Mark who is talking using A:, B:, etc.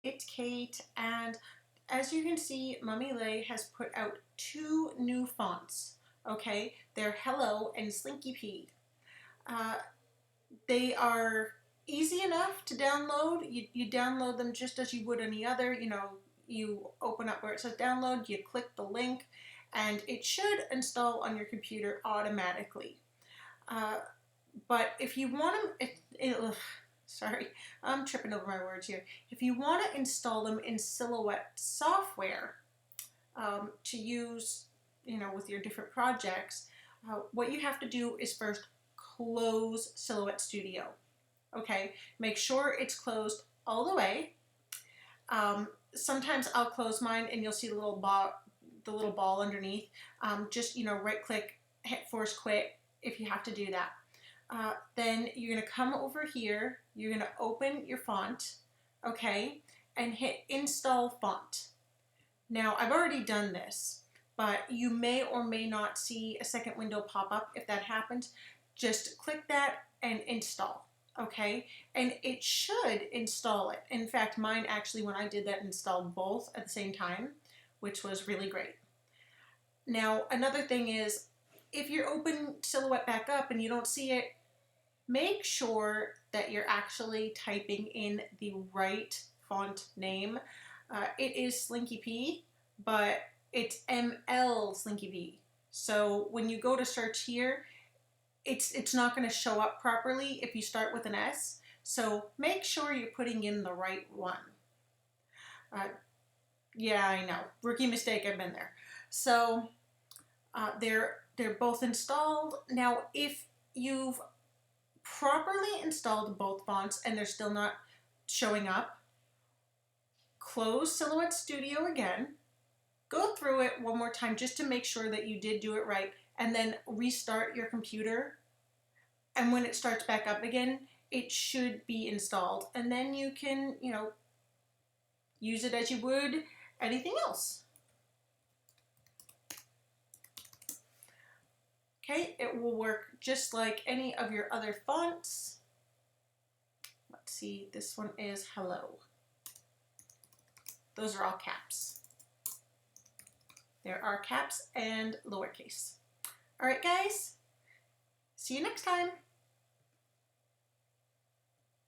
A: it's Kate, and as you can see, Mummy Lay has put out 2 new fonts. Okay, they're Hello and Slinky P. They are easy enough to download. You download them just as you would any other. You open up where it says download, you click the link, and it should install on your computer automatically. But if you want them, sorry, I'm tripping over my words here. If you want to install them in Silhouette software to use, with your different projects, what you have to do is first close Silhouette Studio. Okay, make sure it's closed all the way. Sometimes I'll close mine and you'll see the little ball underneath. Just right click, hit force quit if you have to do that. Then you're going to come over here, you're going to open your font, okay, and hit install font. Now I've already done this, but you may or may not see a second window pop up. If that happens, just click that and install, okay? And it should install it. In fact, mine actually, when I did that, installed both at the same time, which was really great. Now, another thing is, if you're open Silhouette back up and you don't see it, make sure that you're actually typing in the right font name. It is Slinky P, but it's ML Slinky P. So when you go to search here, it's not going to show up properly if you start with an S. So make sure you're putting in the right one. Yeah, I know. Rookie mistake, I've been there. So they're both installed. Now, if you've properly installed both fonts and they're still not showing up, close Silhouette Studio again, go through it one more time just to make sure that you did do it right, and then restart your computer. And when it starts back up again, it should be installed. And then you can, use it as you would anything else. Okay, it will work just like any of your other fonts. Let's see, this one is Hello. Those are all caps. There are caps and lowercase. All right, guys, see you next time.